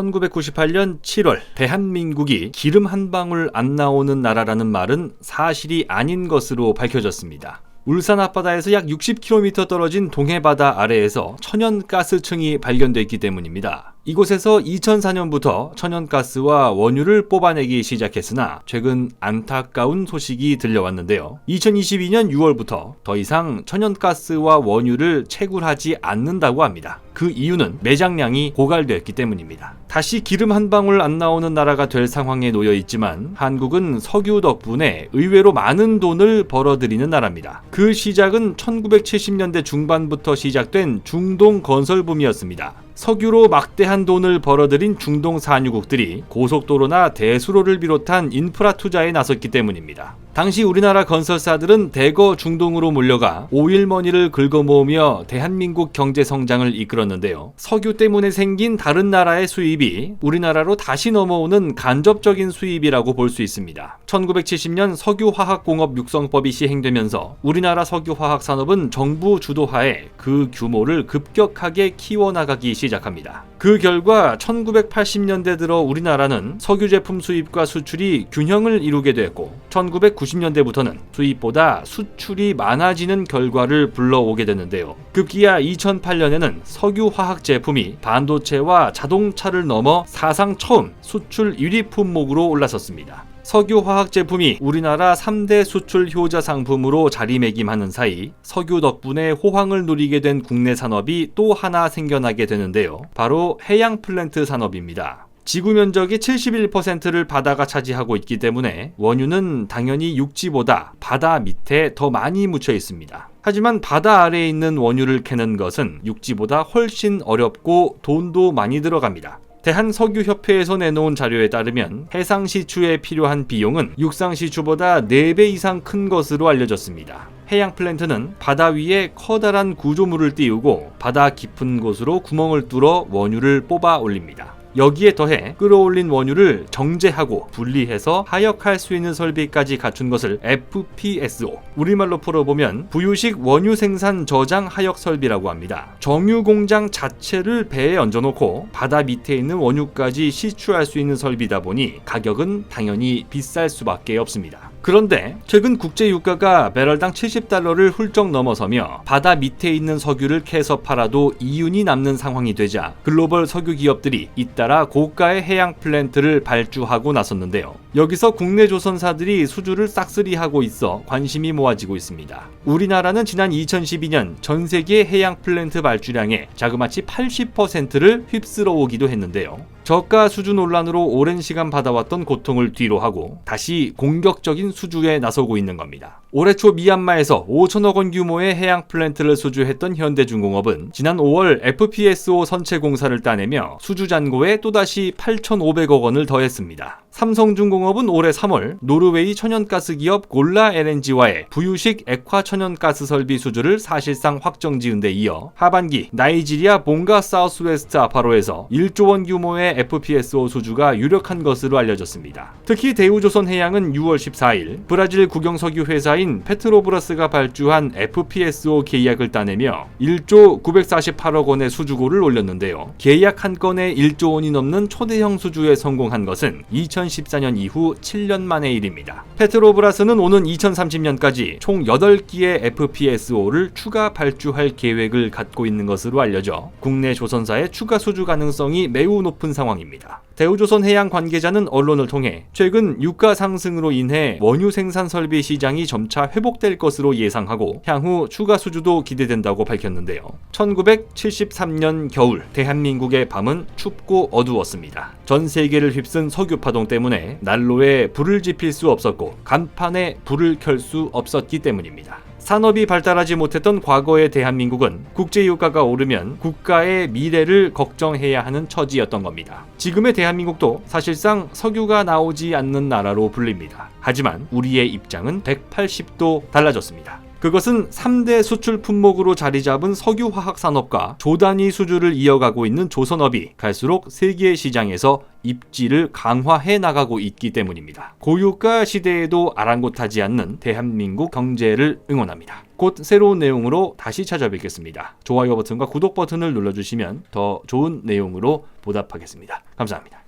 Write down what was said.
1998년 7월 대한민국이 기름 한 방울 안 나오는 나라라는 말은 사실이 아닌 것으로 밝혀졌습니다. 울산 앞바다에서 약 60km 떨어진 동해바다 아래에서 천연가스층이 발견됐기 때문입니다. 이곳에서 2004년부터 천연가스와 원유를 뽑아내기 시작했으나 최근 안타까운 소식이 들려왔는데요. 2022년 6월부터 더 이상 천연가스와 원유를 채굴하지 않는다고 합니다. 그 이유는 매장량이 고갈되었기 때문입니다. 다시 기름 한 방울 안 나오는 나라가 될 상황에 놓여 있지만 한국은 석유 덕분에 의외로 많은 돈을 벌어들이는 나라입니다. 그 시작은 1970년대 중반부터 시작된 중동 건설붐이었습니다. 석유로 막대한 돈을 벌어들인 중동 산유국들이 고속도로나 대수로를 비롯한 인프라 투자에 나섰기 때문입니다. 당시 우리나라 건설사들은 대거 중동으로 몰려가 오일머니를 긁어모으며 대한민국 경제 성장을 이끌었는데요. 석유 때문에 생긴 다른 나라의 수입이 우리나라로 다시 넘어오는 간접적인 수입이라고 볼 수 있습니다. 1970년 석유화학공업 육성법이 시행되면서 우리나라 석유화학 산업은 정부 주도하에 그 규모를 급격하게 키워나가기 시작합니다. 그 결과 1980년대 들어 우리나라는 석유 제품 수입과 수출이 균형을 이루게 됐고 1990년대부터는 수입보다 수출이 많아지는 결과를 불러오게 됐는데요. 급기야 2008년에는 석유화학 제품이 반도체와 자동차를 넘어 사상 처음 수출 1위 품목으로 올라섰습니다. 석유화학 제품이 우리나라 3대 수출 효자 상품으로 자리매김하는 사이 석유 덕분에 호황을 누리게 된 국내 산업이 또 하나 생겨나게 되는데요. 바로 해양 플랜트 산업입니다. 지구 면적의 71%를 바다가 차지하고 있기 때문에 원유는 당연히 육지보다 바다 밑에 더 많이 묻혀 있습니다. 하지만 바다 아래에 있는 원유를 캐는 것은 육지보다 훨씬 어렵고 돈도 많이 들어갑니다. 대한석유협회에서 내놓은 자료에 따르면 해상시추에 필요한 비용은 육상시추보다 4배 이상 큰 것으로 알려졌습니다. 해양 플랜트는 바다 위에 커다란 구조물을 띄우고 바다 깊은 곳으로 구멍을 뚫어 원유를 뽑아 올립니다. 여기에 더해 끌어올린 원유를 정제하고 분리해서 하역할 수 있는 설비까지 갖춘 것을 FPSO, 우리말로 풀어보면 부유식 원유 생산 저장 하역 설비라고 합니다. 정유 공장 자체를 배에 얹어놓고 바다 밑에 있는 원유까지 시추할 수 있는 설비다 보니 가격은 당연히 비쌀 수밖에 없습니다. 그런데 최근 국제 유가가 배럴당 $70를 훌쩍 넘어서며 바다 밑에 있는 석유를 캐서 팔아도 이윤이 남는 상황이 되자 글로벌 석유 기업들이 잇따라 고가의 해양 플랜트를 발주하고 나섰는데요. 여기서 국내 조선사들이 수주를 싹쓸이하고 있어 관심이 모아지고 있습니다. 우리나라는 지난 2012년 전 세계 해양 플랜트 발주량의 자그마치 80%를 휩쓸어 오기도 했는데요. 저가 수주 논란으로 오랜 시간 받아왔던 고통을 뒤로하고 다시 공격적인 수주에 나서고 있는 겁니다. 올해 초 미얀마에서 5천억 원 규모의 해양 플랜트를 수주했던 현대중공업은 지난 5월 FPSO 선체 공사를 따내며 수주 잔고에 또다시 8,500억 원을 더했습니다. 삼성중공업은 올해 3월 노르웨이 천연가스 기업 골라 LNG와의 부유식 액화 천연가스 설비 수주를 사실상 확정지은 데 이어 하반기 나이지리아 본가 사우스웨스트 아파로에서 1조 원 규모의 FPSO 수주가 유력한 것으로 알려졌습니다. 특히 대우조선해양은 6월 14일 브라질 국영석유 회사인 페트로브라스가 발주한 FPSO 계약을 따내며 1조 948억 원의 수주고를 올렸는데요. 계약 한 건에 1조 원이 넘는 초대형 수주에 성공한 것은 2014년 이후 7년 만의 일입니다. 페트로브라스는 오는 2030년까지 총 8기의 FPSO를 추가 발주할 계획을 갖고 있는 것으로 알려져 국내 조선사의 추가 수주 가능성이 매우 높은 상황입니다. 대우조선해양 관계자는 언론을 통해 최근 유가 상승으로 인해 원유 생산 설비 시장이 점차 회복될 것으로 예상하고 향후 추가 수주도 기대된다고 밝혔는데요. 1973년 겨울 대한민국의 밤은 춥고 어두웠습니다. 전 세계를 휩쓴 석유 파동 때문에 난로에 불을 지필 수 없었고 간판에 불을 켤 수 없었기 때문입니다. 산업이 발달하지 못했던 과거의 대한민국은 국제유가가 오르면 국가의 미래를 걱정해야 하는 처지였던 겁니다. 지금의 대한민국도 사실상 석유가 나오지 않는 나라로 불립니다. 하지만 우리의 입장은 180도 달라졌습니다. 그것은 3대 수출 품목으로 자리 잡은 석유화학 산업과 조단위 수주를 이어가고 있는 조선업이 갈수록 세계 시장에서 입지를 강화해 나가고 있기 때문입니다. 고유가 시대에도 아랑곳하지 않는 대한민국 경제를 응원합니다. 곧 새로운 내용으로 다시 찾아뵙겠습니다. 좋아요 버튼과 구독 버튼을 눌러주시면 더 좋은 내용으로 보답하겠습니다. 감사합니다.